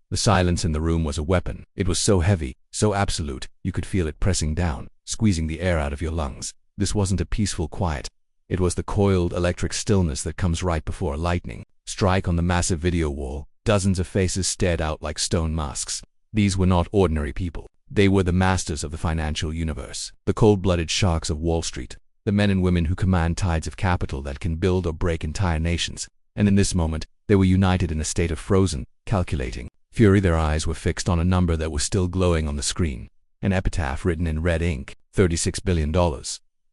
The silence in the room was a weapon. It was so heavy, so absolute, you could feel it pressing down, squeezing the air out of your lungs. This wasn't a peaceful quiet. It was the coiled electric stillness that comes right before a lightning strike on the massive video wall. Dozens of faces stared out like stone masks. These were not ordinary people. They were the masters of the financial universe, the cold-blooded sharks of Wall Street, the men and women who command tides of capital that can build or break entire nations. And in this moment, they were united in a state of frozen, calculating fury. Their eyes were fixed on a number that was still glowing on the screen. An epitaph written in red ink, $36 billion.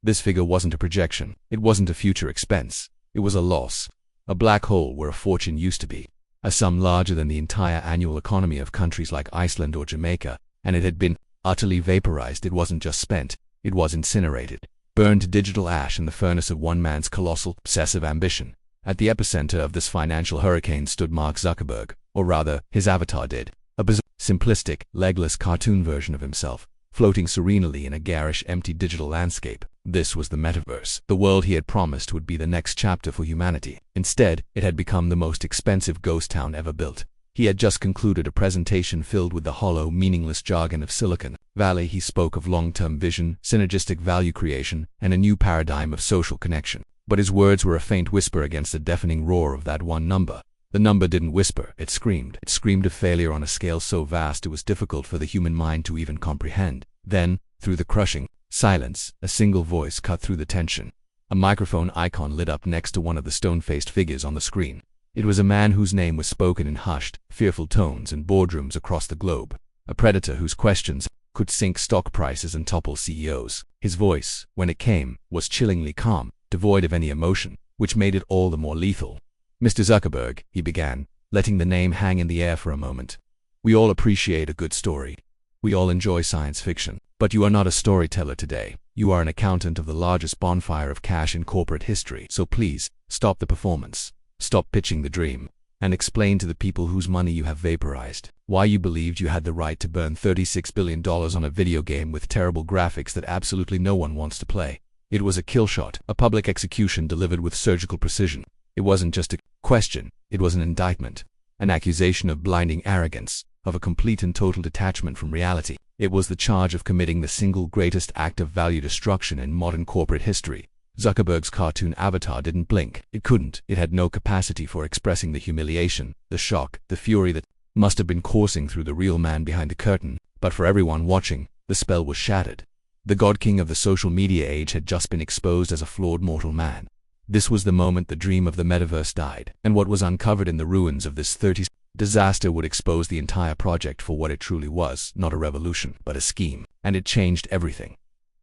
This figure wasn't a projection. It wasn't a future expense. It was a loss. A black hole where a fortune used to be. A sum larger than the entire annual economy of countries like Iceland or Jamaica. And it had been utterly vaporized. It wasn't just spent. It was incinerated. Burned to digital ash in the furnace of one man's colossal, obsessive ambition. At the epicenter of this financial hurricane stood Mark Zuckerberg. Or rather, his avatar did. A bizarre, simplistic, legless cartoon version of himself, floating serenely in a garish, empty digital landscape. This was the Metaverse. The world he had promised would be the next chapter for humanity. Instead, it had become the most expensive ghost town ever built. He had just concluded a presentation filled with the hollow, meaningless jargon of Silicon Valley. He spoke of long-term vision, synergistic value creation, and a new paradigm of social connection. But his words were a faint whisper against the deafening roar of that one number. The number didn't whisper, it screamed. It screamed of failure on a scale so vast it was difficult for the human mind to even comprehend. Then, through the crushing silence, a single voice cut through the tension. A microphone icon lit up next to one of the stone-faced figures on the screen. It was a man whose name was spoken in hushed, fearful tones in boardrooms across the globe. A predator whose questions could sink stock prices and topple CEOs. His voice, when it came, was chillingly calm, devoid of any emotion, which made it all the more lethal. "Mr. Zuckerberg," he began, letting the name hang in the air for a moment. "We all appreciate a good story. We all enjoy science fiction. But you are not a storyteller today. You are an accountant of the largest bonfire of cash in corporate history. So please, stop the performance. Stop pitching the dream. And explain to the people whose money you have vaporized why you believed you had the right to burn $36 billion on a video game with terrible graphics that absolutely no one wants to play." It was a kill shot, a public execution delivered with surgical precision. It wasn't just a question, it was an indictment. An accusation of blinding arrogance, of a complete and total detachment from reality. It was the charge of committing the single greatest act of value destruction in modern corporate history. Zuckerberg's cartoon avatar didn't blink. It couldn't. It had no capacity for expressing the humiliation, the shock, the fury that must have been coursing through the real man behind the curtain. But for everyone watching, the spell was shattered. The God King of the social media age had just been exposed as a flawed mortal man. This was the moment the dream of the Metaverse died, and what was uncovered in the ruins of this 30s disaster would expose the entire project for what it truly was, not a revolution, but a scheme. And it changed everything.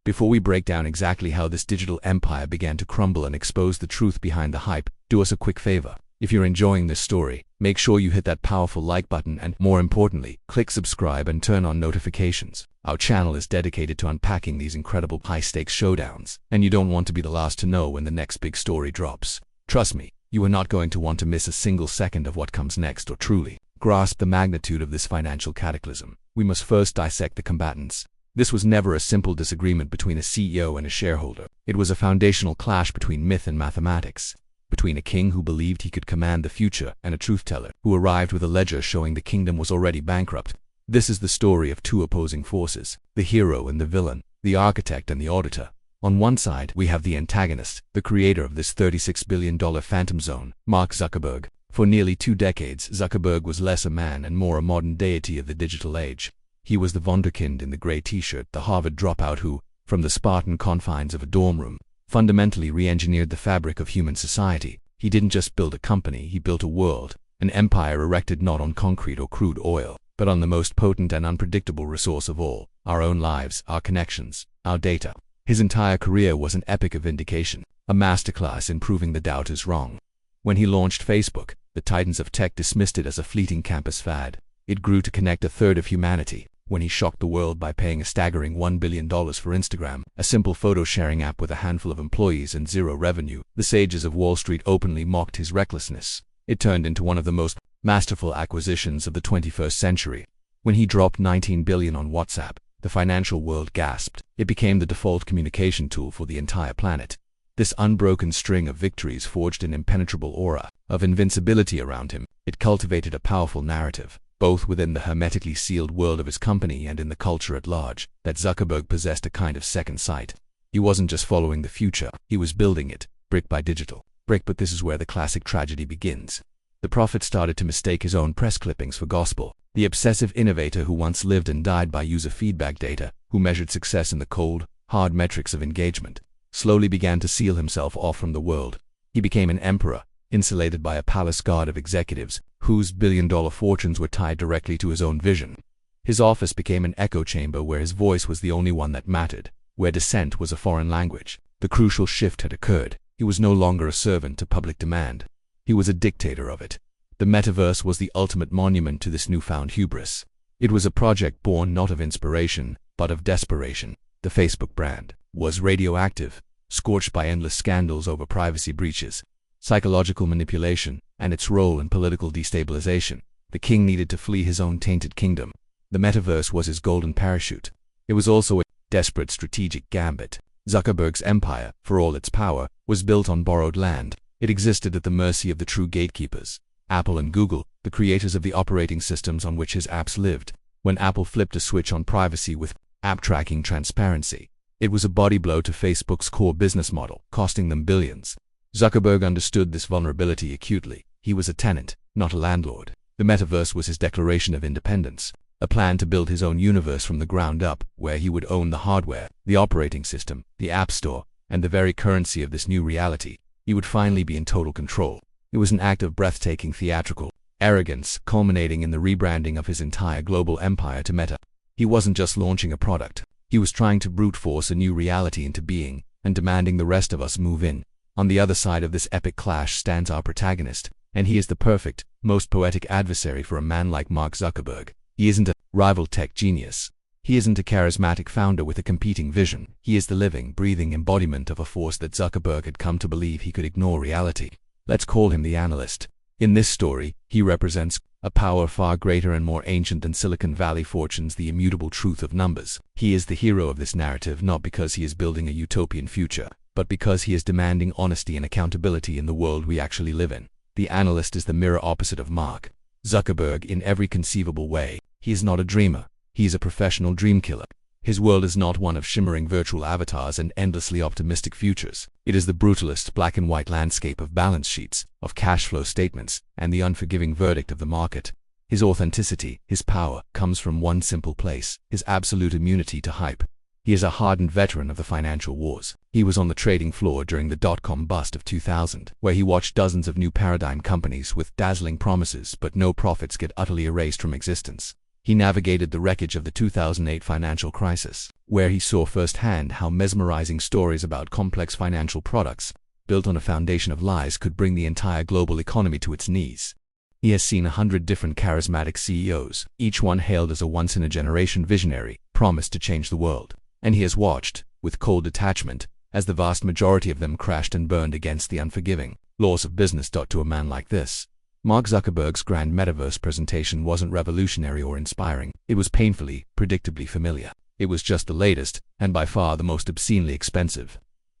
Before we break down exactly how this digital empire began to crumble and expose the truth behind the hype, do us a quick favor. If you're enjoying this story, make sure you hit that powerful like button and, more importantly, click subscribe and turn on notifications. Our channel is dedicated to unpacking these incredible high-stakes showdowns, and you don't want to be the last to know when the next big story drops. Trust me, you are not going to want to miss a single second of what comes next or truly grasp the magnitude of this financial cataclysm. We must first dissect the combatants. This was never a simple disagreement between a CEO and a shareholder. It was a foundational clash between myth and mathematics. Between a king who believed he could command the future and a truth-teller who arrived with a ledger showing the kingdom was already bankrupt. This is the story of two opposing forces, the hero and the villain, the architect and the auditor. On one side, we have the antagonist, the creator of this $36 billion phantom zone, Mark Zuckerberg. For nearly 2 decades, Zuckerberg was less a man and more a modern deity of the digital age. He was the wunderkind in the gray t-shirt, the Harvard dropout who, from the Spartan confines of a dorm room, fundamentally re-engineered the fabric of human society. He didn't just build a company, he built a world, an empire erected not on concrete or crude oil, but on the most potent and unpredictable resource of all, our own lives, our connections, our data. His entire career was an epic of vindication, a masterclass in proving the doubters wrong. When he launched Facebook, the titans of tech dismissed it as a fleeting campus fad. It grew to connect a third of humanity. When he shocked the world by paying a staggering $1 billion for Instagram, a simple photo-sharing app with a handful of employees and zero revenue, the sages of Wall Street openly mocked his recklessness. It turned into one of the most masterful acquisitions of the 21st century. When he dropped $19 billion on WhatsApp, the financial world gasped. It became the default communication tool for the entire planet. This unbroken string of victories forged an impenetrable aura of invincibility around him. It cultivated a powerful narrative. both within the hermetically sealed world of his company and in the culture at large, that Zuckerberg possessed a kind of second sight. He wasn't just following the future, he was building it, brick by digital brick. But this is where the classic tragedy begins. The prophet started to mistake his own press clippings for gospel. The obsessive innovator who once lived and died by user feedback data, who measured success in the cold, hard metrics of engagement, slowly began to seal himself off from the world. He became an emperor, insulated by a palace guard of executives, whose billion-dollar fortunes were tied directly to his own vision. His office became an echo chamber where his voice was the only one that mattered, where dissent was a foreign language. The crucial shift had occurred. He was no longer a servant to public demand. He was a dictator of it. The Metaverse was the ultimate monument to this newfound hubris. It was a project born not of inspiration, but of desperation. The Facebook brand was radioactive, scorched by endless scandals over privacy breaches, psychological manipulation, and its role in political destabilization. The king needed to flee his own tainted kingdom. The Metaverse was his golden parachute. It was also a desperate strategic gambit. Zuckerberg's empire, for all its power, was built on borrowed land. It existed at the mercy of the true gatekeepers, Apple and Google, the creators of the operating systems on which his apps lived. When Apple flipped a switch on privacy with app tracking transparency, it was a body blow to Facebook's core business model, costing them billions. Zuckerberg understood this vulnerability acutely. He was a tenant, not a landlord. The Metaverse was his declaration of independence, a plan to build his own universe from the ground up, where he would own the hardware, the operating system, the app store, and the very currency of this new reality. He would finally be in total control. It was an act of breathtaking theatrical arrogance, culminating in the rebranding of his entire global empire to Meta. He wasn't just launching a product. He was trying to brute force a new reality into being, and demanding the rest of us move in. On the other side of this epic clash stands our protagonist, and he is the perfect, most poetic adversary for a man like Mark Zuckerberg. He isn't a rival tech genius. He isn't a charismatic founder with a competing vision. He is the living, breathing embodiment of a force that Zuckerberg had come to believe he could ignore reality. Let's call him the analyst. In this story, he represents a power far greater and more ancient than Silicon Valley fortunes, the immutable truth of numbers. He is the hero of this narrative not because he is building a utopian future, but because he is demanding honesty and accountability in the world we actually live in. The analyst is the mirror opposite of Mark Zuckerberg in every conceivable way. He is not a dreamer. He is a professional dream killer. His world is not one of shimmering virtual avatars and endlessly optimistic futures. It is the brutalist black and white landscape of balance sheets, of cash flow statements, and the unforgiving verdict of the market. His authenticity, his power, comes from one simple place: his absolute immunity to hype. He is a hardened veteran of the financial wars. He was on the trading floor during the dot-com bust of 2000, where he watched dozens of new paradigm companies with dazzling promises but no profits get utterly erased from existence. He navigated the wreckage of the 2008 financial crisis, where he saw firsthand how mesmerizing stories about complex financial products, built on a foundation of lies, could bring the entire global economy to its knees. He has seen 100 different charismatic CEOs, each one hailed as a once-in-a-generation visionary, promised to change the world. And he has watched, with cold detachment, as the vast majority of them crashed and burned against the unforgiving laws of business. To a man like this, Mark Zuckerberg's grand Metaverse presentation wasn't revolutionary or inspiring. It was painfully, predictably familiar. It was just the latest, and by far the most obscenely expensive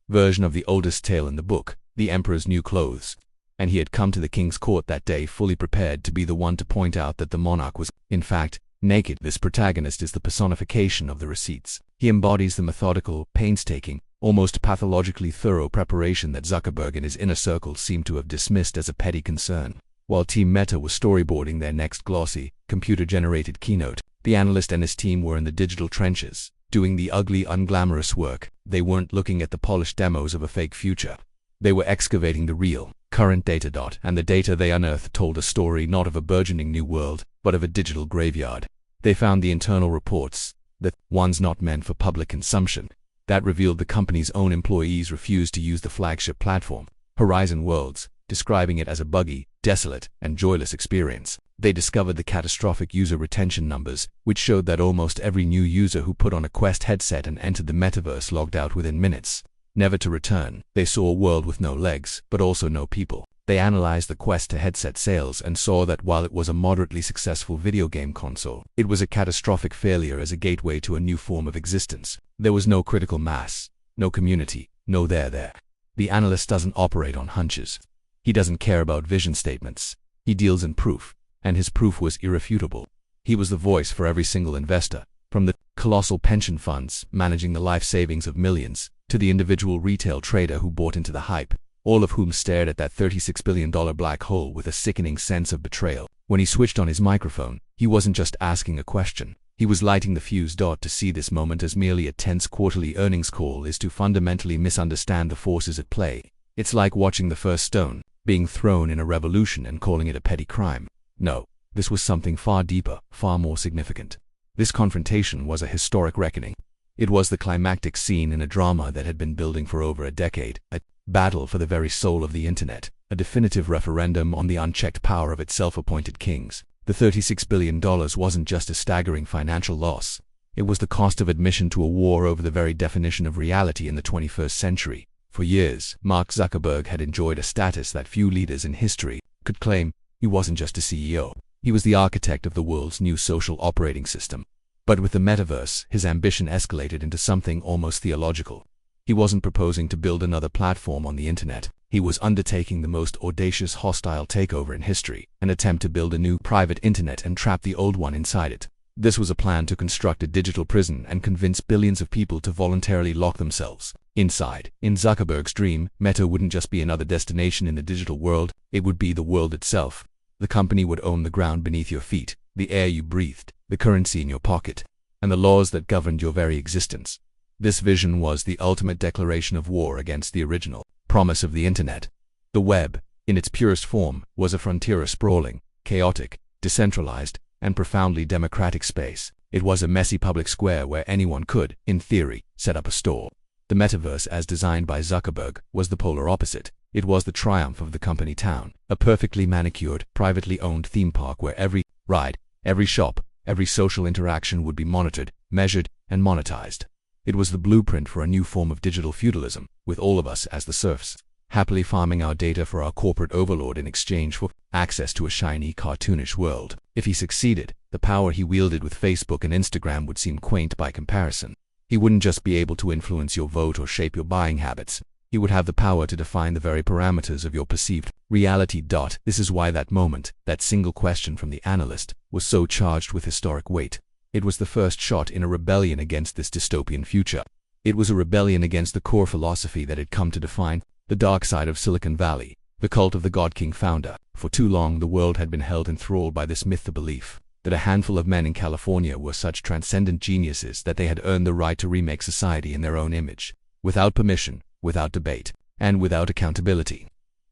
version of the oldest tale in the book, The Emperor's New Clothes. And he had come to the king's court that day fully prepared to be the one to point out that the monarch was, in fact, naked. This protagonist is the personification of the receipts. He embodies the methodical, painstaking, almost pathologically thorough preparation that Zuckerberg and his inner circle seemed to have dismissed as a petty concern. While Team Meta was storyboarding their next glossy, computer-generated keynote, the analyst and his team were in the digital trenches, doing the ugly, unglamorous work. They weren't looking at the polished demos of a fake future. They were excavating the real, current data. And the data they unearthed told a story not of a burgeoning new world, but of a digital graveyard. They found the internal reports, the ones not meant for public consumption, that revealed the company's own employees refused to use the flagship platform, Horizon Worlds, describing it as a buggy, desolate, and joyless experience. They discovered the catastrophic user retention numbers, which showed that almost every new user who put on a Quest headset and entered the Metaverse logged out within minutes, never to return. They saw a world with no legs, but also no people. They analyzed the Quest to headset sales and saw that while it was a moderately successful video game console, it was a catastrophic failure as a gateway to a new form of existence. There was no critical mass, no community, no there. The analyst doesn't operate on hunches. He doesn't care about vision statements. He deals in proof. and his proof was irrefutable. He was the voice for every single investor, from the colossal pension funds managing the life savings of millions, to the individual retail trader who bought into the hype, all of whom stared at that $36 billion black hole with a sickening sense of betrayal. When he switched on his microphone, he wasn't just asking a question. He was lighting the fuse. To see this moment as merely a tense quarterly earnings call is to fundamentally misunderstand the forces at play. It's like watching the first stone being thrown in a revolution and calling it a petty crime. No, this was something far deeper, far more significant. This confrontation was a historic reckoning. It was the climactic scene in a drama that had been building for over a decade, a battle for the very soul of the internet, a definitive referendum on the unchecked power of its self-appointed kings. The $36 billion wasn't just a staggering financial loss. It was the cost of admission to a war over the very definition of reality in the 21st century. For years, Mark Zuckerberg had enjoyed a status that few leaders in history could claim. He wasn't just a CEO. He was the architect of the world's new social operating system. But with the metaverse, his ambition escalated into something almost theological. He wasn't proposing to build another platform on the internet. He was undertaking the most audacious hostile takeover in history, an attempt to build a new private internet and trap the old one inside it. This was a plan to construct a digital prison and convince billions of people to voluntarily lock themselves inside. In Zuckerberg's dream, Meta wouldn't just be another destination in the digital world, it would be the world itself. The company would own the ground beneath your feet, the air you breathed, the currency in your pocket, and the laws that governed your very existence. This vision was the ultimate declaration of war against the original promise of the internet. The web, in its purest form, was a frontier of sprawling, chaotic, decentralized, and profoundly democratic space. It was a messy public square where anyone could, in theory, set up a store. The metaverse, as designed by Zuckerberg, was the polar opposite. It was the triumph of the company town, a perfectly manicured, privately owned theme park where every ride, every shop, every social interaction would be monitored, measured, and monetized. It was the blueprint for a new form of digital feudalism, with all of us as the serfs, happily farming our data for our corporate overlord in exchange for access to a shiny, cartoonish world. If he succeeded, the power he wielded with Facebook and Instagram would seem quaint by comparison. He wouldn't just be able to influence your vote or shape your buying habits. He would have the power to define the very parameters of your perceived reality. This is why that moment, that single question from the analyst, was so charged with historic weight. It was the first shot in a rebellion against this dystopian future. It was a rebellion against the core philosophy that had come to define the dark side of Silicon Valley, the cult of the God King founder. For too long, the world had been held enthralled by this myth, the belief that a handful of men in California were such transcendent geniuses that they had earned the right to remake society in their own image, without permission, without debate, and without accountability.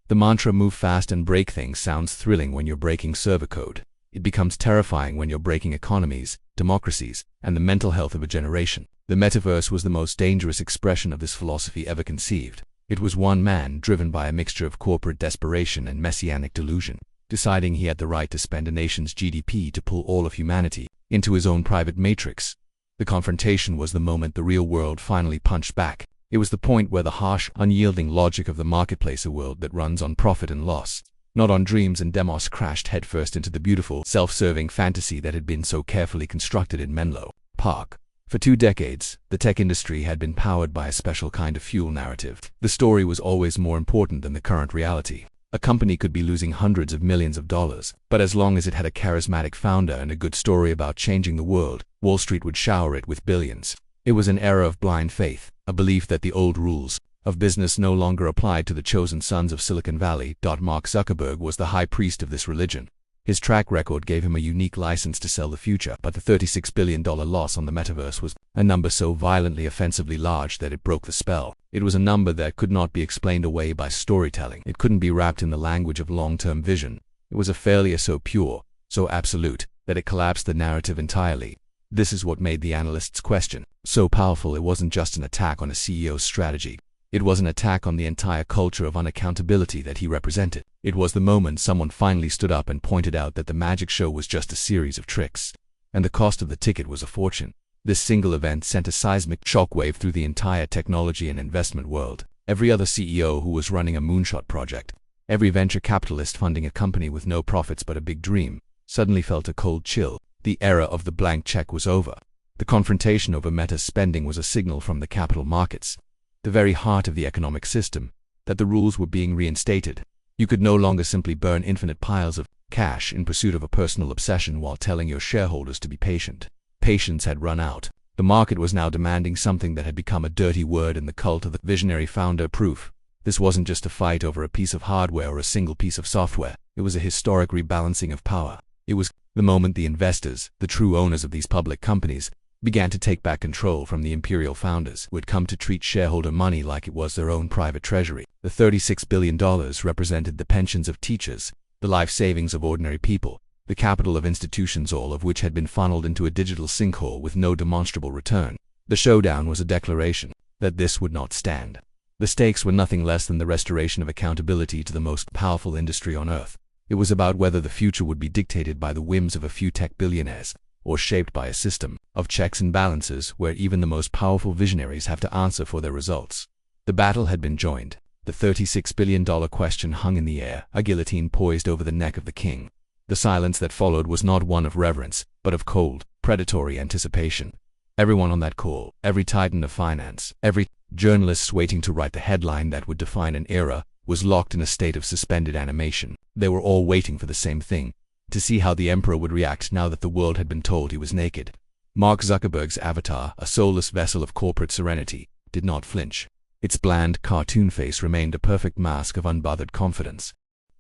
The mantra "move fast and break things" sounds thrilling when you're breaking server code. It becomes terrifying when you're breaking economies, democracies, and the mental health of a generation. The metaverse was the most dangerous expression of this philosophy ever conceived. It was one man driven by a mixture of corporate desperation and messianic delusion, deciding he had the right to spend a nation's GDP to pull all of humanity into his own private matrix. The confrontation was the moment the real world finally punched back. It was the point where the harsh, unyielding logic of the marketplace, a world that runs on profit and loss, not on dreams and demos, crashed headfirst into the beautiful, self-serving fantasy that had been so carefully constructed in Menlo Park. For 2 decades, the tech industry had been powered by a special kind of fuel narrative. The story was always more important than the current reality. A company could be losing hundreds of millions of dollars, but as long as it had a charismatic founder and a good story about changing the world, Wall Street would shower it with billions. It was an era of blind faith, a belief that the old rules of business no longer applied to the chosen sons of Silicon Valley. Mark Zuckerberg was the high priest of this religion. His track record gave him a unique license to sell the future, but the $36 billion loss on the metaverse was a number so violently offensively large that it broke the spell. It was a number that could not be explained away by storytelling. It couldn't be wrapped in the language of long-term vision. It was a failure so pure, so absolute, that it collapsed the narrative entirely. This is what made the analyst's question so powerful. It wasn't just an attack on a CEO's strategy. It was an attack on the entire culture of unaccountability that he represented. It was the moment someone finally stood up and pointed out that the magic show was just a series of tricks, and the cost of the ticket was a fortune. This single event sent a seismic shockwave through the entire technology and investment world. Every other CEO who was running a moonshot project, every venture capitalist funding a company with no profits but a big dream, suddenly felt a cold chill. The era of the blank check was over. The confrontation over Meta's spending was a signal from the capital markets, the very heart of the economic system, that the rules were being reinstated. You could no longer simply burn infinite piles of cash in pursuit of a personal obsession while telling your shareholders to be patient. Patience had run out. The market was now demanding something that had become a dirty word in the cult of the visionary founder: proof. This wasn't just a fight over a piece of hardware or a single piece of software. It was a historic rebalancing of power. It was the moment the investors, the true owners of these public companies, began to take back control from the imperial founders who had come to treat shareholder money like it was their own private treasury. The $36 billion represented the pensions of teachers, the life savings of ordinary people, the capital of institutions, all of which had been funneled into a digital sinkhole with no demonstrable return. The showdown was a declaration that this would not stand. The stakes were nothing less than the restoration of accountability to the most powerful industry on earth. It was about whether the future would be dictated by the whims of a few tech billionaires, or shaped by a system of checks and balances where even the most powerful visionaries have to answer for their results. The battle had been joined. The $36 billion question hung in the air, a guillotine poised over the neck of the king. The silence that followed was not one of reverence, but of cold, predatory anticipation. Everyone on that call, every titan of finance, every journalist waiting to write the headline that would define an era, was locked in a state of suspended animation. They were all waiting for the same thing: to see how the emperor would react now that the world had been told he was naked. Mark Zuckerberg's avatar, a soulless vessel of corporate serenity, did not flinch. Its bland, cartoon face remained a perfect mask of unbothered confidence.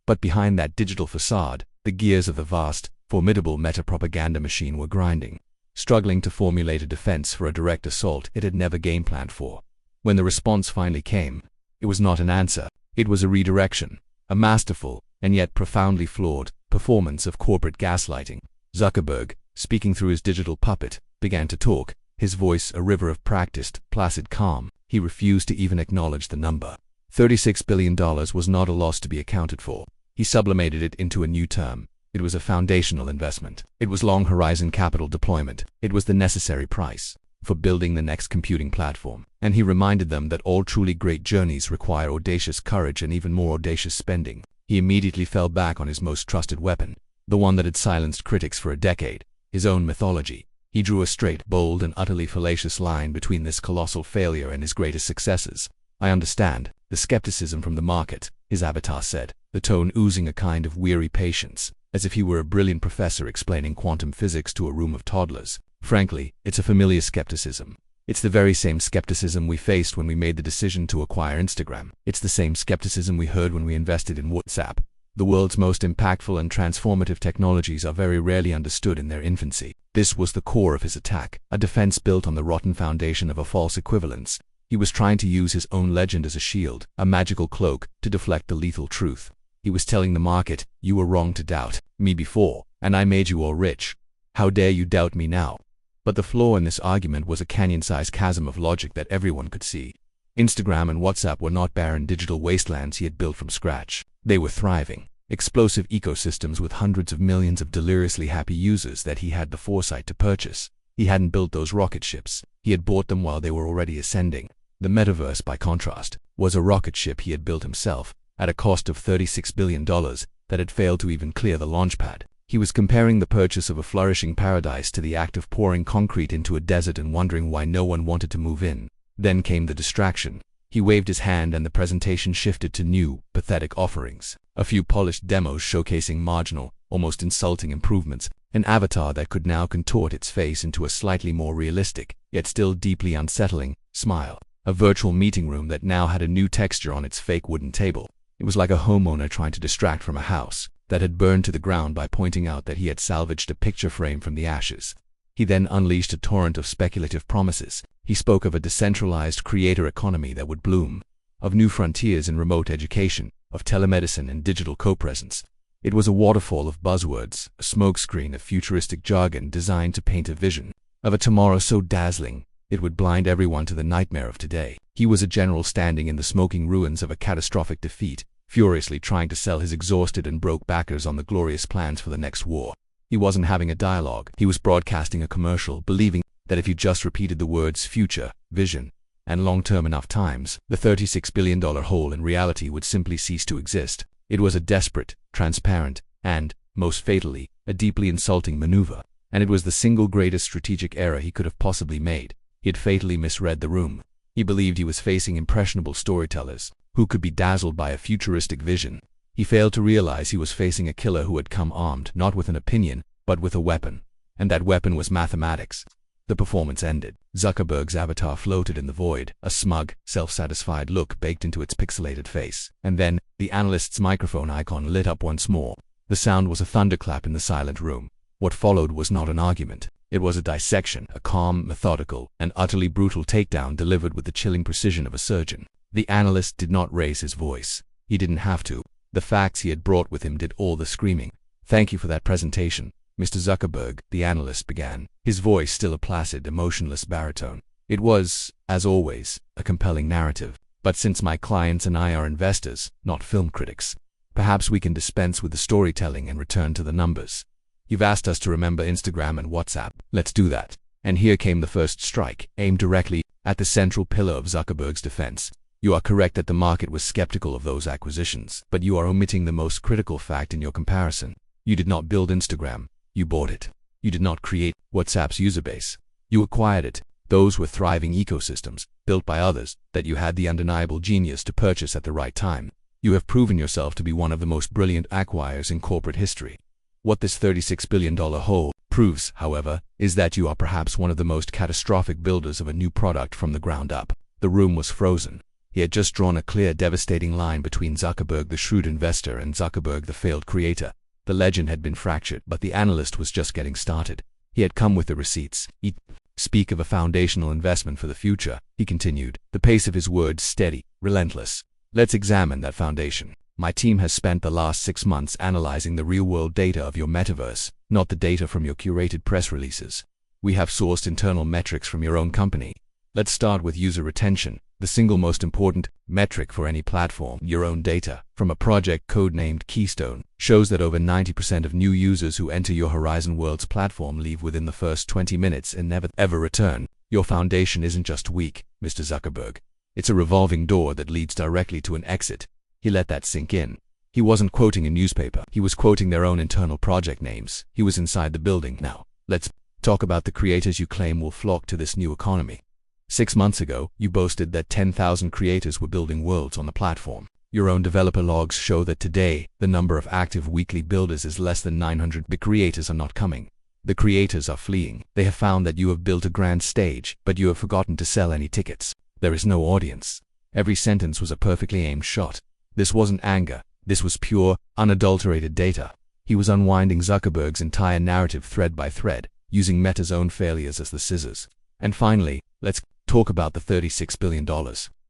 But behind that digital facade, the gears of the vast, formidable meta-propaganda machine were grinding, struggling to formulate a defense for a direct assault it had never game-planned for. When the response finally came, it was not an answer. It was a redirection, a masterful, and yet profoundly flawed, performance of corporate gaslighting. Zuckerberg, speaking through his digital puppet, began to talk, his voice a river of practiced, placid calm. He refused to even acknowledge the number. $36 billion was not a loss to be accounted for. He sublimated it into a new term. It was a foundational investment. It was long-horizon capital deployment. It was the necessary price for building the next computing platform. And he reminded them that all truly great journeys require audacious courage and even more audacious spending. He immediately fell back on his most trusted weapon, the one that had silenced critics for a decade: his own mythology. He drew a straight, bold, and utterly fallacious line between this colossal failure and his greatest successes. "I understand the skepticism from the market," his avatar said, the tone oozing a kind of weary patience, as if he were a brilliant professor explaining quantum physics to a room of toddlers. "Frankly, it's a familiar skepticism. It's the very same skepticism we faced when we made the decision to acquire Instagram. It's the same skepticism we heard when we invested in WhatsApp. The world's most impactful and transformative technologies are very rarely understood in their infancy." This was the core of his attack, a defense built on the rotten foundation of a false equivalence. He was trying to use his own legend as a shield, a magical cloak, to deflect the lethal truth. He was telling the market, "You were wrong to doubt me before, and I made you all rich. How dare you doubt me now?" But the flaw in this argument was a canyon-sized chasm of logic that everyone could see. Instagram and WhatsApp were not barren digital wastelands he had built from scratch. They were thriving, explosive ecosystems with hundreds of millions of deliriously happy users that he had the foresight to purchase. He hadn't built those rocket ships. He had bought them while they were already ascending. The Metaverse, by contrast, was a rocket ship he had built himself, at a cost of $36 billion that had failed to even clear the launch pad. He was comparing the purchase of a flourishing paradise to the act of pouring concrete into a desert and wondering why no one wanted to move in. Then came the distraction. He waved his hand and the presentation shifted to new, pathetic offerings. A few polished demos showcasing marginal, almost insulting improvements, an avatar that could now contort its face into a slightly more realistic, yet still deeply unsettling, smile. A virtual meeting room that now had a new texture on its fake wooden table. It was like a homeowner trying to distract from a house that had burned to the ground by pointing out that he had salvaged a picture frame from the ashes. He then unleashed a torrent of speculative promises. He spoke of a decentralized creator economy that would bloom, of new frontiers in remote education, of telemedicine and digital co-presence. It was a waterfall of buzzwords, a smokescreen of futuristic jargon designed to paint a vision of a tomorrow so dazzling it would blind everyone to the nightmare of today. He was a general standing in the smoking ruins of a catastrophic defeat, furiously trying to sell his exhausted and broke backers on the glorious plans for the next war. He wasn't having a dialogue. He was broadcasting a commercial, believing that if you just repeated the words future, vision, and long-term enough times, the $36 billion hole in reality would simply cease to exist. It was a desperate, transparent, and, most fatally, a deeply insulting maneuver. And it was the single greatest strategic error he could have possibly made. He had fatally misread the room. He believed he was facing impressionable storytellers who could be dazzled by a futuristic vision. He failed to realize he was facing a killer who had come armed not with an opinion, but with a weapon. And that weapon was mathematics. The performance ended. Zuckerberg's avatar floated in the void, a smug, self-satisfied look baked into its pixelated face. And then, the analyst's microphone icon lit up once more. The sound was a thunderclap in the silent room. What followed was not an argument. It was a dissection, a calm, methodical, and utterly brutal takedown delivered with the chilling precision of a surgeon. The analyst did not raise his voice. He didn't have to. The facts he had brought with him did all the screaming. "Thank you for that presentation, Mr. Zuckerberg," the analyst began, his voice still a placid, emotionless baritone. "It was, as always, a compelling narrative. But since my clients and I are investors, not film critics, perhaps we can dispense with the storytelling and return to the numbers. You've asked us to remember Instagram and WhatsApp. Let's do that." And here came the first strike, aimed directly at the central pillar of Zuckerberg's defense. "You are correct that the market was skeptical of those acquisitions, but you are omitting the most critical fact in your comparison. You did not build Instagram. You bought it. You did not create WhatsApp's user base. You acquired it. Those were thriving ecosystems, built by others, that you had the undeniable genius to purchase at the right time. You have proven yourself to be one of the most brilliant acquirers in corporate history. What this $36 billion hole proves, however, is that you are perhaps one of the most catastrophic builders of a new product from the ground up." The room was frozen. He had just drawn a clear, devastating line between Zuckerberg the shrewd investor and Zuckerberg the failed creator. The legend had been fractured, but the analyst was just getting started. He had come with the receipts. "He speak of a foundational investment for the future," he continued, the pace of his words steady, relentless. "Let's examine that foundation. My team has spent the last 6 months analyzing the real-world data of your metaverse, not the data from your curated press releases. We have sourced internal metrics from your own company. Let's start with user retention, the single most important metric for any platform. Your own data, from a project codenamed Keystone, shows that over 90% of new users who enter your Horizon Worlds platform leave within the first 20 minutes and never ever return. Your foundation isn't just weak, Mr. Zuckerberg. It's a revolving door that leads directly to an exit." He let that sink in. He wasn't quoting a newspaper. He was quoting their own internal project names. He was inside the building. "Now, let's talk about the creators you claim will flock to this new economy. 6 months ago, you boasted that 10,000 creators were building worlds on the platform. Your own developer logs show that today, the number of active weekly builders is less than 900. The creators are not coming. The creators are fleeing. They have found that you have built a grand stage, but you have forgotten to sell any tickets. There is no audience." Every sentence was a perfectly aimed shot. This wasn't anger. This was pure, unadulterated data. He was unwinding Zuckerberg's entire narrative thread by thread, using Meta's own failures as the scissors. "And finally, let's talk about the $36 billion.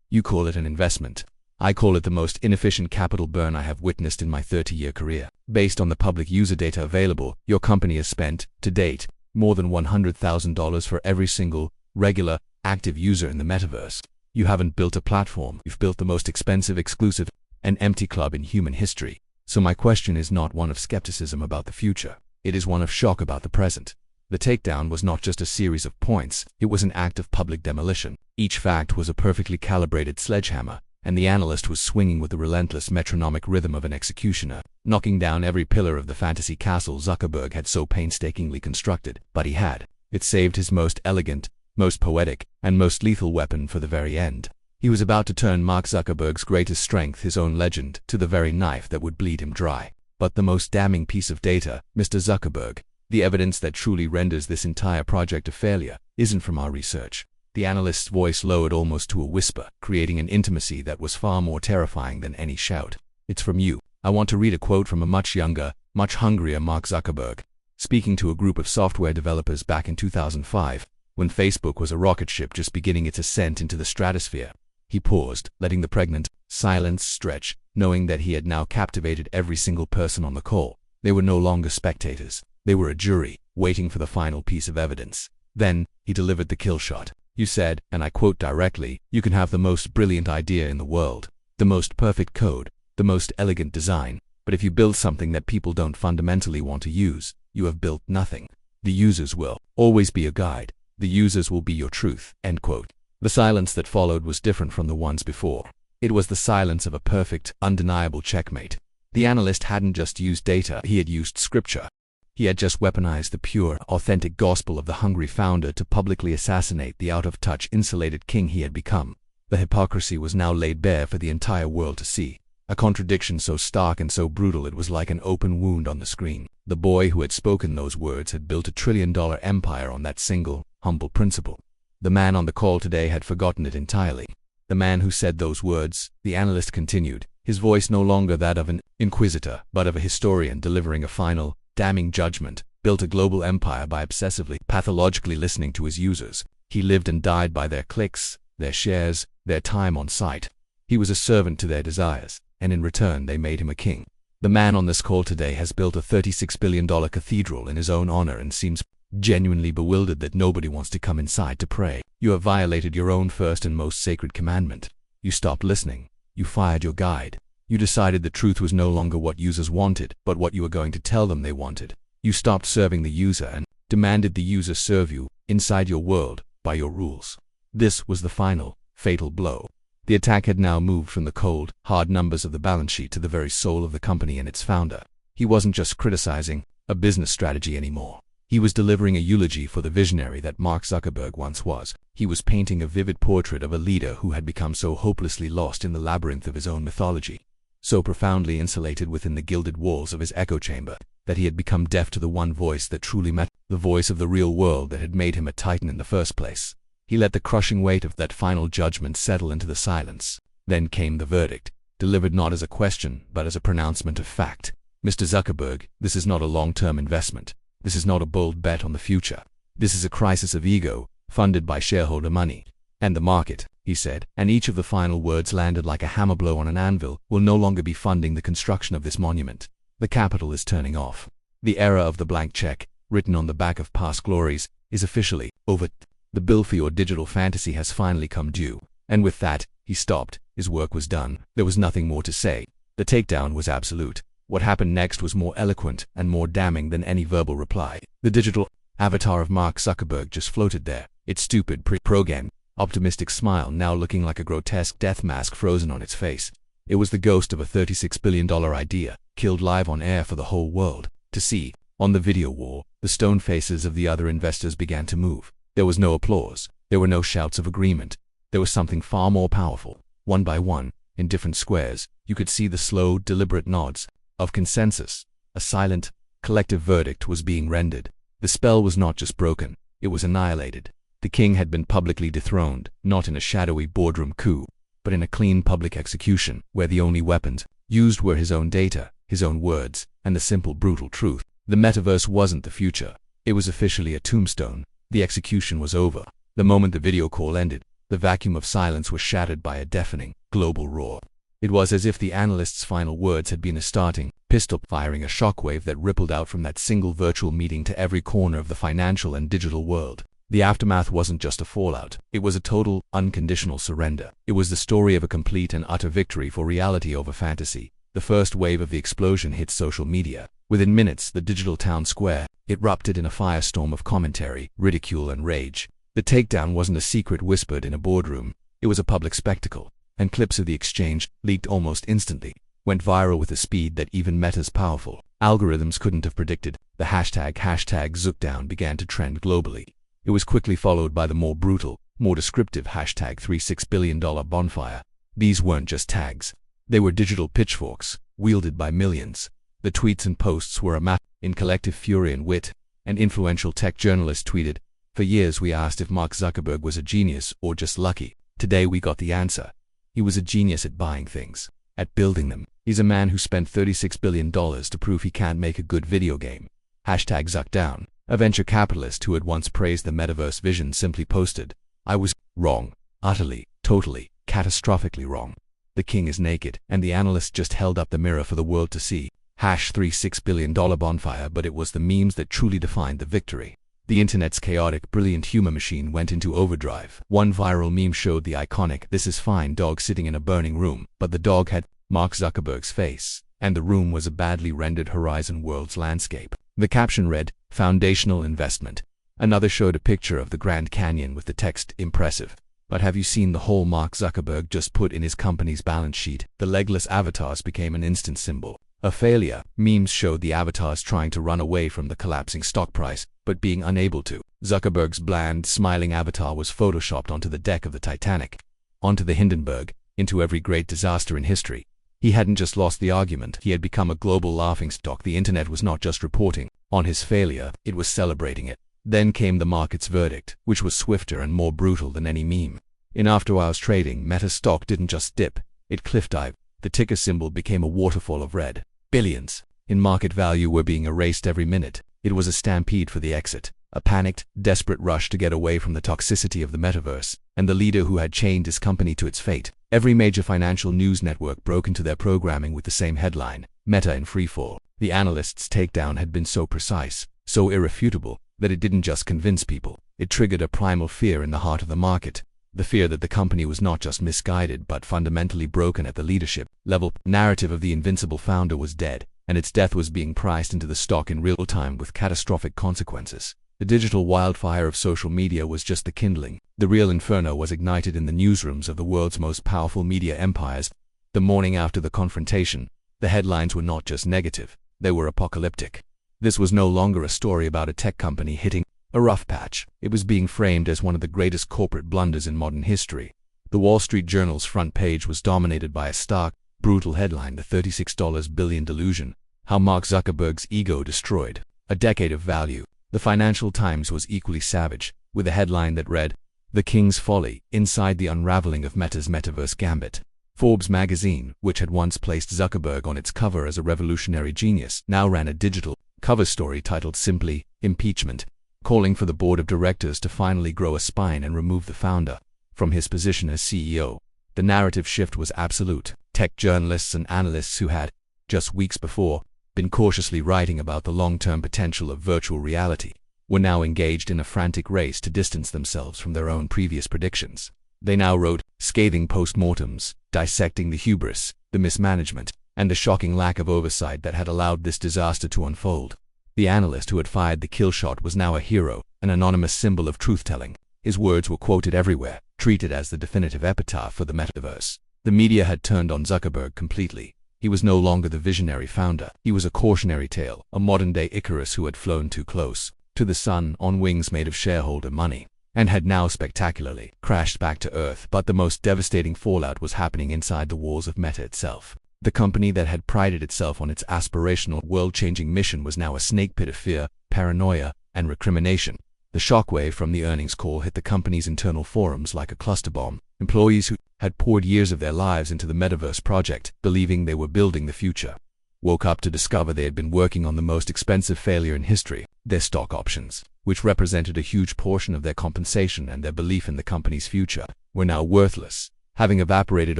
You call it an investment. I call it the most inefficient capital burn I have witnessed in my 30-year career. Based on the public user data available, your company has spent, to date, more than $100,000 for every single, regular, active user in the metaverse. You haven't built a platform. You've built the most expensive, exclusive, and empty club in human history. So my question is not one of skepticism about the future. It is one of shock about the present." The takedown was not just a series of points. It was an act of public demolition. Each fact was a perfectly calibrated sledgehammer, and the analyst was swinging with the relentless metronomic rhythm of an executioner, knocking down every pillar of the fantasy castle Zuckerberg had so painstakingly constructed. But he had. It saved his most elegant, most poetic, and most lethal weapon for the very end. He was about to turn Mark Zuckerberg's greatest strength, his own legend, to the very knife that would bleed him dry. But the most damning piece of data, Mr. Zuckerberg, the evidence that truly renders this entire project a failure, isn't from our research. The analyst's voice lowered almost to a whisper, creating an intimacy that was far more terrifying than any shout. "It's from you." I want to read a quote from a much younger, much hungrier Mark Zuckerberg, speaking to a group of software developers back in 2005, when Facebook was a rocket ship just beginning its ascent into the stratosphere. He paused, letting the pregnant silence stretch, knowing that he had now captivated every single person on the call. They were no longer spectators. They were a jury, waiting for the final piece of evidence. Then, he delivered the kill shot. "You said, and I quote directly, you can have the most brilliant idea in the world, the most perfect code, the most elegant design, but if you build something that people don't fundamentally want to use, you have built nothing. The users will always be a guide. The users will be your truth." End quote. The silence that followed was different from the ones before. It was the silence of a perfect, undeniable checkmate. The analyst hadn't just used data, he had used scripture. He had just weaponized the pure, authentic gospel of the hungry founder to publicly assassinate the out-of-touch, insulated king he had become. The hypocrisy was now laid bare for the entire world to see. A contradiction so stark and so brutal it was like an open wound on the screen. The boy who had spoken those words had built a trillion-dollar empire on that single, humble principle. The man on the call today had forgotten it entirely. The man who said those words, the analyst continued, his voice no longer that of an inquisitor, but of a historian delivering a final, damning judgment, built a global empire by obsessively, pathologically listening to his users. He lived and died by their clicks, their shares, their time on site. He was a servant to their desires, and in return they made him a king. The man on this call today has built a $36 billion cathedral in his own honor and seems genuinely bewildered that nobody wants to come inside to pray. You have violated your own first and most sacred commandment. You stopped listening. You fired your guide. You decided the truth was no longer what users wanted, but what you were going to tell them they wanted. You stopped serving the user and demanded the user serve you, inside your world, by your rules. This was the final, fatal blow. The attack had now moved from the cold, hard numbers of the balance sheet to the very soul of the company and its founder. He wasn't just criticizing a business strategy anymore. He was delivering a eulogy for the visionary that Mark Zuckerberg once was. He was painting a vivid portrait of a leader who had become so hopelessly lost in the labyrinth of his own mythology, so profoundly insulated within the gilded walls of his echo chamber, that he had become deaf to the one voice that truly mattered, the voice of the real world that had made him a titan in the first place. He let the crushing weight of that final judgment settle into the silence. Then came the verdict, delivered not as a question, but as a pronouncement of fact. Mr. Zuckerberg, this is not a long-term investment. This is not a bold bet on the future. This is a crisis of ego, funded by shareholder money. And the market, he said, and each of the final words landed like a hammer blow on an anvil, will no longer be funding the construction of this monument. The capital is turning off. The era of the blank check, written on the back of past glories, is officially over. The bill for your digital fantasy has finally come due. And with that, he stopped. His work was done. There was nothing more to say. The takedown was absolute. What happened next was more eloquent and more damning than any verbal reply. The digital avatar of Mark Zuckerberg just floated there, its stupid pre-programmed, optimistic smile now looking like a grotesque death mask frozen on its face. It was the ghost of a $36 billion idea, killed live on air for the whole world to see. On the video wall, the stone faces of the other investors began to move. There was no applause. There were no shouts of agreement. There was something far more powerful. One by one, in different squares, you could see the slow, deliberate nods of consensus. A silent, collective verdict was being rendered. The spell was not just broken, it was annihilated. The king had been publicly dethroned, not in a shadowy boardroom coup, but in a clean public execution, where the only weapons used were his own data, his own words, and the simple, brutal truth. The metaverse wasn't the future. It was officially a tombstone. The execution was over. The moment the video call ended, the vacuum of silence was shattered by a deafening, global roar. It was as if the analyst's final words had been a starting pistol firing a shockwave that rippled out from that single virtual meeting to every corner of the financial and digital world. The aftermath wasn't just a fallout. It was a total, unconditional surrender. It was the story of a complete and utter victory for reality over fantasy. The first wave of the explosion hit social media. Within minutes, the digital town square erupted in a firestorm of commentary, ridicule, and rage. The takedown wasn't a secret whispered in a boardroom. It was a public spectacle. And clips of the exchange, leaked almost instantly, went viral with a speed that even Meta's powerful algorithms couldn't have predicted. The hashtag #Zuckdown began to trend globally. It was quickly followed by the more brutal, more descriptive #$36 billion bonfire. These weren't just tags. They were digital pitchforks, wielded by millions. The tweets and posts were a mass in collective fury and wit. An influential tech journalist tweeted, "For years we asked if Mark Zuckerberg was a genius or just lucky. Today we got the answer. He was a genius at buying things, at building them. He's a man who spent $36 billion to prove he can't make a good video game." #Zuckdown. A venture capitalist who had once praised the metaverse vision simply posted, "I was wrong. Utterly, totally, catastrophically wrong. The king is naked," and the analyst just held up the mirror for the world to see. $36 billion bonfire, but it was the memes that truly defined the victory. The internet's chaotic, brilliant humor machine went into overdrive. One viral meme showed the iconic "This is fine" dog sitting in a burning room, but the dog had Mark Zuckerberg's face, and the room was a badly rendered Horizon Worlds landscape. The caption read, "Foundational investment." Another showed a picture of the Grand Canyon with the text, "Impressive. But have you seen the hole Mark Zuckerberg just put in his company's balance sheet?" The legless avatars became an instant symbol. A failure. Memes showed the avatars trying to run away from the collapsing stock price, but being unable to. Zuckerberg's bland, smiling avatar was photoshopped onto the deck of the Titanic, onto the Hindenburg, into every great disaster in history. He hadn't just lost the argument, he had become a global laughingstock. The internet was not just reporting on his failure, it was celebrating it. Then came the market's verdict, which was swifter and more brutal than any meme. In after-hours trading, Meta stock didn't just dip, it cliff-dived. The ticker symbol became a waterfall of red. Billions in market value were being erased every minute. It was a stampede for the exit, a panicked, desperate rush to get away from the toxicity of the metaverse, and the leader who had chained his company to its fate. Every major financial news network broke into their programming with the same headline: Meta in freefall. The analyst's takedown had been so precise, so irrefutable, that it didn't just convince people, it triggered a primal fear in the heart of the market. The fear that the company was not just misguided but fundamentally broken at the leadership level. Narrative of the invincible founder was dead, and its death was being priced into the stock in real time with catastrophic consequences. The digital wildfire of social media was just the kindling. The real inferno was ignited in the newsrooms of the world's most powerful media empires. The morning after the confrontation, the headlines were not just negative, they were apocalyptic. This was no longer a story about a tech company hitting a rough patch. It was being framed as one of the greatest corporate blunders in modern history. The Wall Street Journal's front page was dominated by a stark, brutal headline: the $36 billion delusion, how Mark Zuckerberg's ego destroyed a decade of value. The Financial Times was equally savage, with a headline that read, "The King's Folly, Inside the Unraveling of Meta's Metaverse Gambit." Forbes magazine, which had once placed Zuckerberg on its cover as a revolutionary genius, now ran a digital cover story titled simply, "Impeachment," calling for the board of directors to finally grow a spine and remove the founder from his position as CEO. The narrative shift was absolute. Tech journalists and analysts who had, just weeks before, been cautiously writing about the long-term potential of virtual reality, were now engaged in a frantic race to distance themselves from their own previous predictions. They now wrote scathing postmortems, dissecting the hubris, the mismanagement, and the shocking lack of oversight that had allowed this disaster to unfold. The analyst who had fired the kill shot was now a hero, an anonymous symbol of truth-telling. His words were quoted everywhere, treated as the definitive epitaph for the metaverse. The media had turned on Zuckerberg completely. He was no longer the visionary founder. He was a cautionary tale, a modern-day Icarus who had flown too close to the sun on wings made of shareholder money, and had now spectacularly crashed back to Earth. But the most devastating fallout was happening inside the walls of Meta itself. The company that had prided itself on its aspirational, world-changing mission was now a snake pit of fear, paranoia, and recrimination. The shockwave from the earnings call hit the company's internal forums like a cluster bomb. Employees who had poured years of their lives into the Metaverse project, believing they were building the future, woke up to discover they had been working on the most expensive failure in history. Their stock options, which represented a huge portion of their compensation and their belief in the company's future, were now worthless. Having evaporated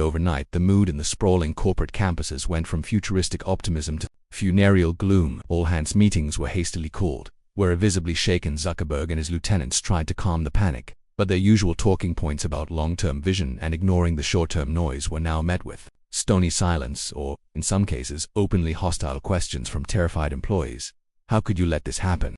overnight, the mood in the sprawling corporate campuses went from futuristic optimism to funereal gloom. All-hands meetings were hastily called, where a visibly shaken Zuckerberg and his lieutenants tried to calm the panic, but their usual talking points about long-term vision and ignoring the short-term noise were now met with stony silence or, in some cases, openly hostile questions from terrified employees. "How could you let this happen?"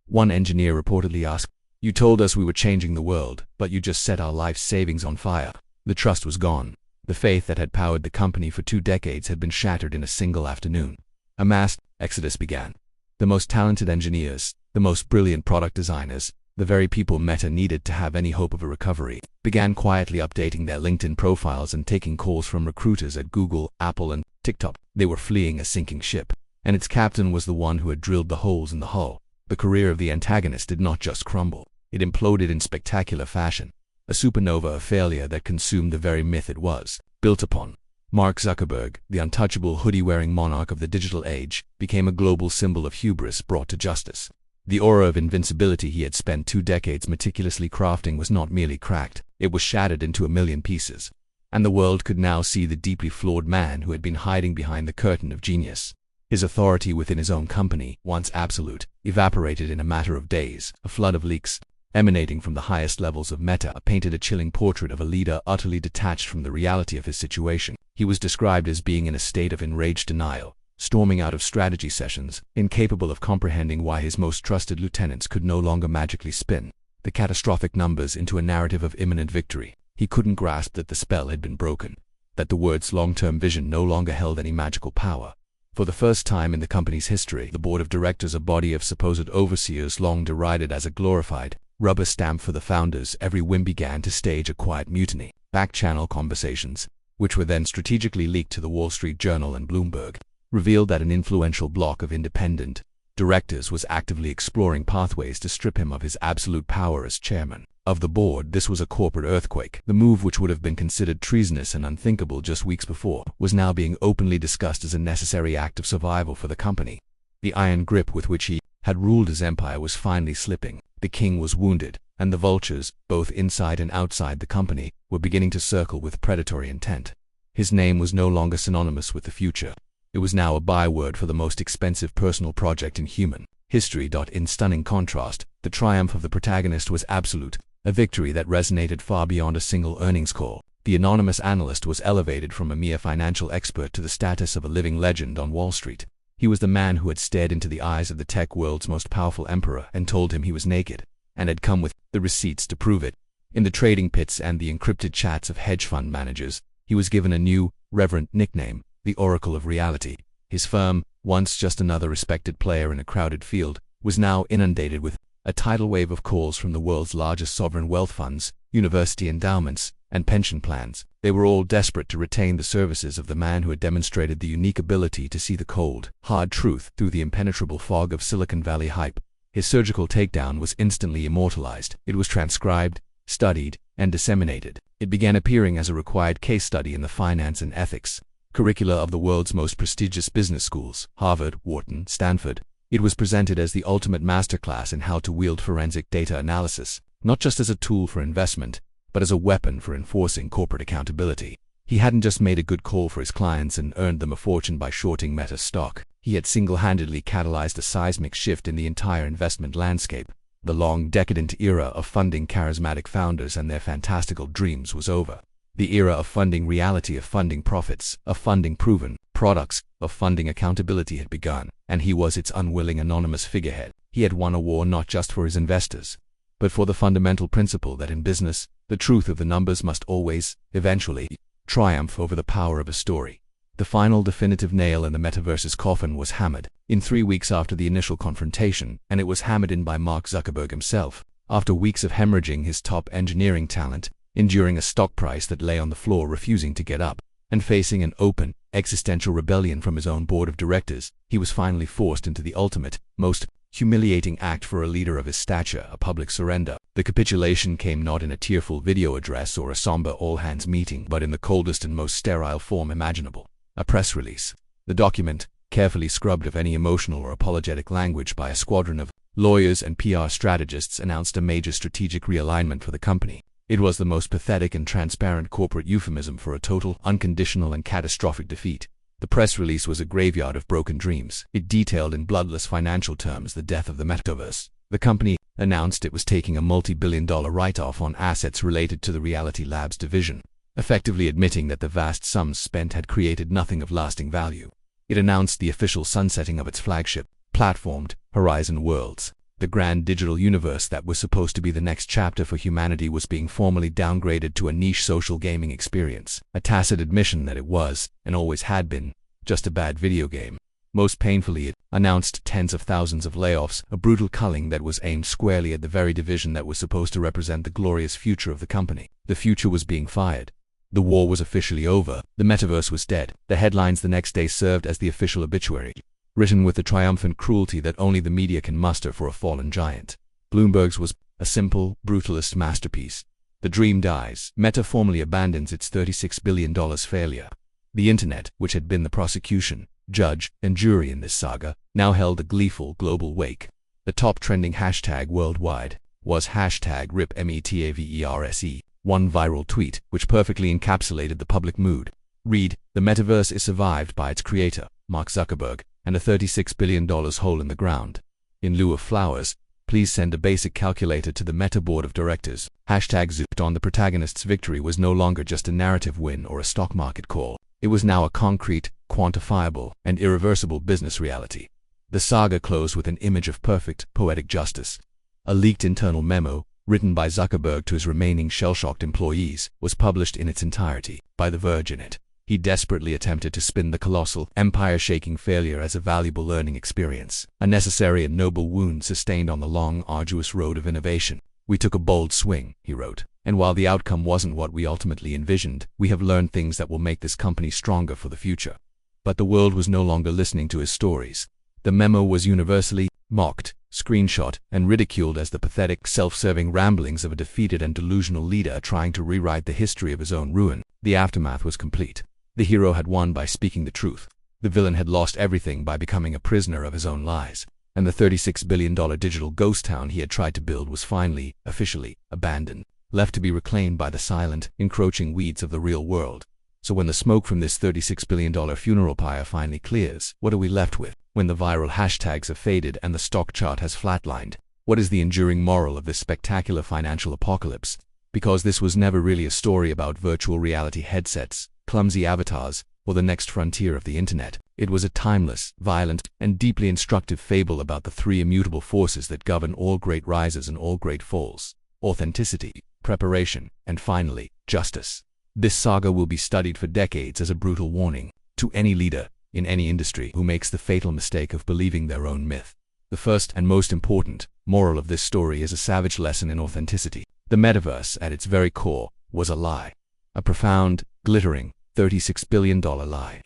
One engineer reportedly asked. "You told us we were changing the world, but you just set our life savings on fire." The trust was gone. The faith that had powered the company for 2 decades had been shattered in a single afternoon. A mass exodus began. The most talented engineers, the most brilliant product designers, the very people Meta needed to have any hope of a recovery, began quietly updating their LinkedIn profiles and taking calls from recruiters at Google, Apple, and TikTok. They were fleeing a sinking ship, and its captain was the one who had drilled the holes in the hull. The career of the antagonist did not just crumble, it imploded in spectacular fashion. A supernova of failure that consumed the very myth it was built upon. Mark Zuckerberg, the untouchable hoodie-wearing monarch of the digital age, became a global symbol of hubris brought to justice. The aura of invincibility he had spent 2 decades meticulously crafting was not merely cracked, it was shattered into a million pieces. And the world could now see the deeply flawed man who had been hiding behind the curtain of genius. His authority within his own company, once absolute, evaporated in a matter of days. A flood of leaks, emanating from the highest levels of Meta, painted a chilling portrait of a leader utterly detached from the reality of his situation. He was described as being in a state of enraged denial, storming out of strategy sessions, incapable of comprehending why his most trusted lieutenants could no longer magically spin the catastrophic numbers into a narrative of imminent victory. He couldn't grasp that the spell had been broken, that the words long-term vision no longer held any magical power. For the first time in the company's history, the board of directors, a body of supposed overseers long derided as a glorified rubber stamp for the founders, every whim began to stage a quiet mutiny. Back-channel conversations, which were then strategically leaked to the Wall Street Journal and Bloomberg, revealed that an influential bloc of independent directors was actively exploring pathways to strip him of his absolute power as chairman of the board. This was a corporate earthquake. The move, which would have been considered treasonous and unthinkable just weeks before, was now being openly discussed as a necessary act of survival for the company. The iron grip with which he had ruled his empire was finally slipping. The king was wounded, and the vultures, both inside and outside the company, were beginning to circle with predatory intent. His name was no longer synonymous with the future. It was now a byword for the most expensive personal project in human history. In stunning contrast, the triumph of the protagonist was absolute, a victory that resonated far beyond a single earnings call. The anonymous analyst was elevated from a mere financial expert to the status of a living legend on Wall Street. He was the man who had stared into the eyes of the tech world's most powerful emperor and told him he was naked, and had come with the receipts to prove it. In the trading pits and the encrypted chats of hedge fund managers, he was given a new, reverent nickname, the Oracle of Reality. His firm, once just another respected player in a crowded field, was now inundated with a tidal wave of calls from the world's largest sovereign wealth funds, university endowments, and pension plans. They were all desperate to retain the services of the man who had demonstrated the unique ability to see the cold, hard truth through the impenetrable fog of Silicon Valley hype. His surgical takedown was instantly immortalized. It was transcribed, studied, and disseminated. It began appearing as a required case study in the finance and ethics curricula of the world's most prestigious business schools, Harvard, Wharton, Stanford. It was presented as the ultimate masterclass in how to wield forensic data analysis, not just as a tool for investment, but as a weapon for enforcing corporate accountability. He hadn't just made a good call for his clients and earned them a fortune by shorting Meta stock. He had single-handedly catalyzed a seismic shift in the entire investment landscape. The long, decadent era of funding charismatic founders and their fantastical dreams was over. The era of funding reality, of funding profits, of funding proven products, of funding accountability had begun, and he was its unwilling anonymous figurehead. He had won a war not just for his investors, but for the fundamental principle that in business, the truth of the numbers must always, eventually, triumph over the power of a story. The final definitive nail in the Metaverse's coffin was hammered in 3 weeks after the initial confrontation, and it was hammered in by Mark Zuckerberg himself. After weeks of hemorrhaging his top engineering talent, enduring a stock price that lay on the floor refusing to get up, and facing an open, existential rebellion from his own board of directors, he was finally forced into the ultimate, most humiliating act for a leader of his stature, a public surrender. The capitulation came not in a tearful video address or a somber all-hands meeting, but in the coldest and most sterile form imaginable, a press release. The document, carefully scrubbed of any emotional or apologetic language by a squadron of lawyers and PR strategists, announced a major strategic realignment for the company. It was the most pathetic and transparent corporate euphemism for a total, unconditional, and catastrophic defeat. The press release was a graveyard of broken dreams. It detailed in bloodless financial terms the death of the Metaverse. The company announced it was taking a multi-billion-dollar write-off on assets related to the Reality Labs division, effectively admitting that the vast sums spent had created nothing of lasting value. It announced the official sunsetting of its flagship, platformed Horizon Worlds. The grand digital universe that was supposed to be the next chapter for humanity was being formally downgraded to a niche social gaming experience, a tacit admission that it was, and always had been, just a bad video game. Most painfully, it announced tens of thousands of layoffs, a brutal culling that was aimed squarely at the very division that was supposed to represent the glorious future of the company. The future was being fired. The war was officially over. The Metaverse was dead. The headlines the next day served as the official obituary, written with the triumphant cruelty that only the media can muster for a fallen giant. Bloomberg's was a simple, brutalist masterpiece. The dream dies. Meta formally abandons its $36 billion failure. The internet, which had been the prosecution, judge, and jury in this saga, now held a gleeful global wake. The top trending hashtag worldwide was #RipMetaverse, one viral tweet which perfectly encapsulated the public mood. Read, "The Metaverse is survived by its creator, Mark Zuckerberg, and a $36 billion hole in the ground. In lieu of flowers, please send a basic calculator to the Meta board of directors." #Zooped on. The protagonist's victory was no longer just a narrative win or a stock market call. It was now a concrete, quantifiable, and irreversible business reality. The saga closed with an image of perfect, poetic justice. A leaked internal memo, written by Zuckerberg to his remaining shell-shocked employees, was published in its entirety. By The Verge. In it, he desperately attempted to spin the colossal, empire-shaking failure as a valuable learning experience, a necessary and noble wound sustained on the long, arduous road of innovation. "We took a bold swing," he wrote, "and while the outcome wasn't what we ultimately envisioned, we have learned things that will make this company stronger for the future." But the world was no longer listening to his stories. The memo was universally mocked, screenshot, and ridiculed as the pathetic, self-serving ramblings of a defeated and delusional leader trying to rewrite the history of his own ruin. The aftermath was complete. The hero had won by speaking the truth. The villain had lost everything by becoming a prisoner of his own lies. And the $36 billion digital ghost town he had tried to build was finally, officially, abandoned, left to be reclaimed by the silent, encroaching weeds of the real world. So when the smoke from this $36 billion funeral pyre finally clears, what are we left with? When the viral hashtags have faded and the stock chart has flatlined, what is the enduring moral of this spectacular financial apocalypse? Because this was never really a story about virtual reality headsets, clumsy avatars, or the next frontier of the internet. It was a timeless, violent, and deeply instructive fable about the three immutable forces that govern all great rises and all great falls: authenticity, preparation, and finally, justice. This saga will be studied for decades as a brutal warning to any leader in any industry who makes the fatal mistake of believing their own myth. The first and most important moral of this story is a savage lesson in authenticity. The metaverse, at its very core, was a lie. A profound, glittering, $36 billion lie.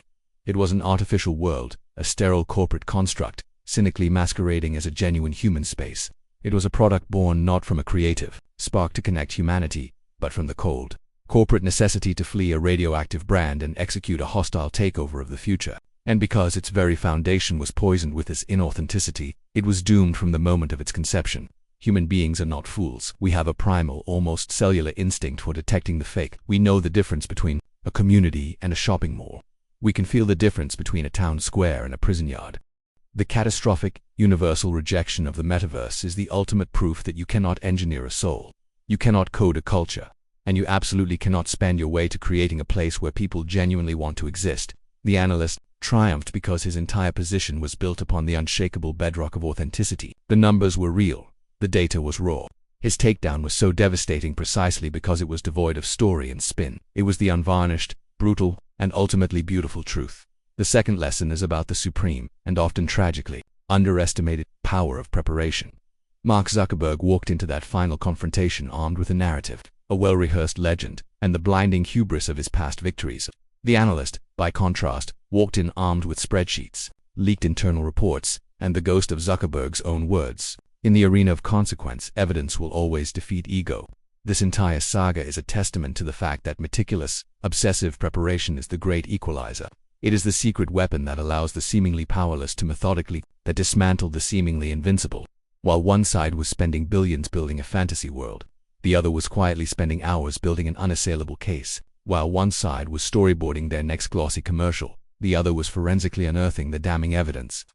It was an artificial world, a sterile corporate construct, cynically masquerading as a genuine human space. It was a product born not from a creative spark to connect humanity, but from the cold, corporate necessity to flee a radioactive brand and execute a hostile takeover of the future. And because its very foundation was poisoned with this inauthenticity, it was doomed from the moment of its conception. Human beings are not fools. We have a primal, almost cellular instinct for detecting the fake. We know the difference between a community and a shopping mall. We can feel the difference between a town square and a prison yard. The catastrophic, universal rejection of the metaverse is the ultimate proof that you cannot engineer a soul. You cannot code a culture. And you absolutely cannot spend your way to creating a place where people genuinely want to exist. The analyst triumphed because his entire position was built upon the unshakable bedrock of authenticity. The numbers were real. The data was raw. His takedown was so devastating precisely because it was devoid of story and spin. It was the unvarnished, brutal, and ultimately beautiful truth. The second lesson is about the supreme, and often tragically, underestimated power of preparation. Mark Zuckerberg walked into that final confrontation armed with a narrative, a well-rehearsed legend, and the blinding hubris of his past victories. The analyst, by contrast, walked in armed with spreadsheets, leaked internal reports, and the ghost of Zuckerberg's own words. In the arena of consequence, evidence will always defeat ego. This entire saga is a testament to the fact that meticulous, obsessive preparation is the great equalizer. It is the secret weapon that allows the seemingly powerless to methodically dismantle the seemingly invincible. While one side was spending billions building a fantasy world, the other was quietly spending hours building an unassailable case. While one side was storyboarding their next glossy commercial, the other was forensically unearthing the damning evidence.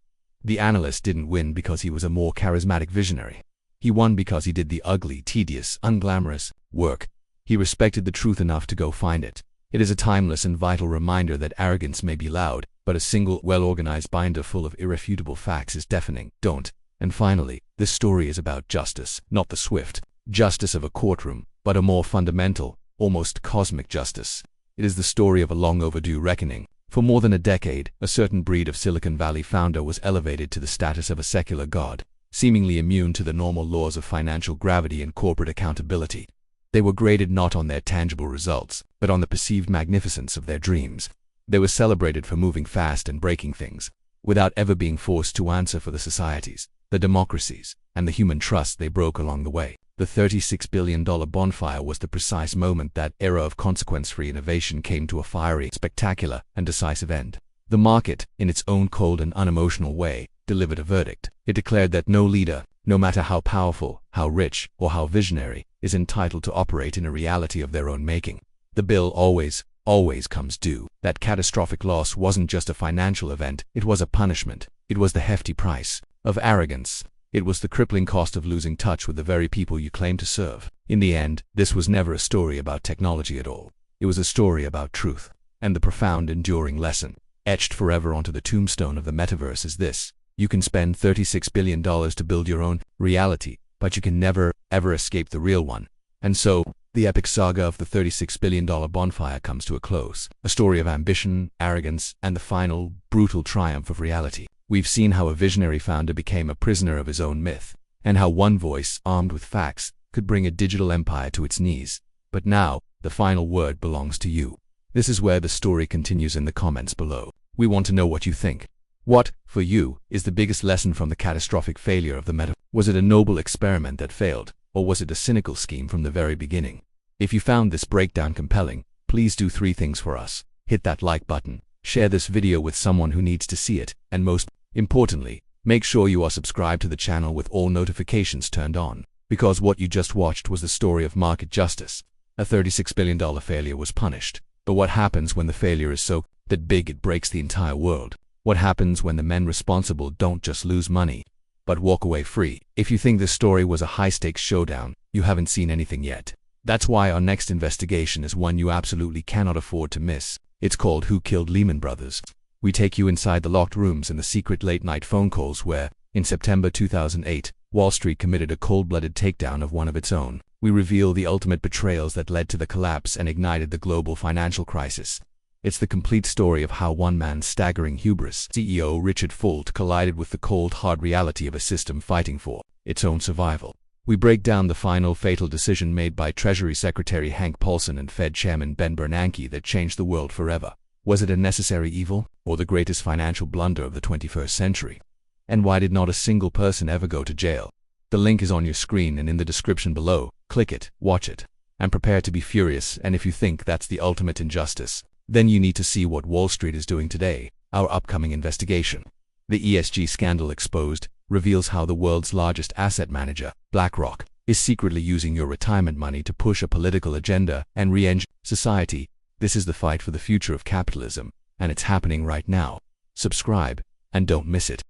The analyst didn't win because he was a more charismatic visionary. He won because he did the ugly, tedious, unglamorous work. He respected the truth enough to go find it. It is a timeless and vital reminder that arrogance may be loud, but a single, well-organized binder full of irrefutable facts is deafening. Don't. And finally, this story is about justice, not the swift justice of a courtroom, but a more fundamental, almost cosmic justice. It is the story of a long overdue reckoning. For more than a decade, a certain breed of Silicon Valley founder was elevated to the status of a secular god, seemingly immune to the normal laws of financial gravity and corporate accountability. They were graded not on their tangible results, but on the perceived magnificence of their dreams. They were celebrated for moving fast and breaking things, without ever being forced to answer for the societies, the democracies, and the human trust they broke along the way. The $36 billion bonfire was the precise moment that era of consequence-free innovation came to a fiery, spectacular, and decisive end. The market, in its own cold and unemotional way, delivered a verdict. It declared that no leader, no matter how powerful, how rich, or how visionary, is entitled to operate in a reality of their own making. The bill always comes due. That catastrophic loss wasn't just a financial event, it was a punishment. It was the hefty price of arrogance. It was the crippling cost of losing touch with the very people you claim to serve. In the end, this was never a story about technology at all. It was a story about truth. And the profound, enduring lesson, etched forever onto the tombstone of the metaverse is this: you can spend $36 billion to build your own reality, but you can never, ever escape the real one. And so, the epic saga of the $36 billion bonfire comes to a close. A story of ambition, arrogance, and the final, brutal triumph of reality. We've seen how a visionary founder became a prisoner of his own myth, and how one voice, armed with facts, could bring a digital empire to its knees. But now, the final word belongs to you. This is where the story continues in the comments below. We want to know what you think. What, for you, is the biggest lesson from the catastrophic failure of the Metaverse? Was it a noble experiment that failed, or was it a cynical scheme from the very beginning? If you found this breakdown compelling, please do 3 things for us. Hit that like button, share this video with someone who needs to see it, and most importantly, make sure you are subscribed to the channel with all notifications turned on. Because what you just watched was the story of market justice. A $36 billion failure was punished. But what happens when the failure is so that big it breaks the entire world? What happens when the men responsible don't just lose money, but walk away free? If you think this story was a high-stakes showdown, you haven't seen anything yet. That's why our next investigation is one you absolutely cannot afford to miss. It's called Who Killed Lehman Brothers? We take you inside the locked rooms and the secret late-night phone calls where, in September 2008, Wall Street committed a cold-blooded takedown of one of its own. We reveal the ultimate betrayals that led to the collapse and ignited the global financial crisis. It's the complete story of how one man's staggering hubris, CEO Richard Fuld, collided with the cold, hard reality of a system fighting for its own survival. We break down the final fatal decision made by Treasury Secretary Hank Paulson and Fed Chairman Ben Bernanke that changed the world forever. Was it a necessary evil, or the greatest financial blunder of the 21st century? And why did not a single person ever go to jail? The link is on your screen and in the description below. Click it, watch it, and prepare to be furious. And if you think that's the ultimate injustice, then you need to see what Wall Street is doing today. Our upcoming investigation, the ESG scandal exposed, reveals how the world's largest asset manager, BlackRock, is secretly using your retirement money to push a political agenda and re-engineer society. This is the fight for the future of capitalism, and it's happening right now. Subscribe, and don't miss it.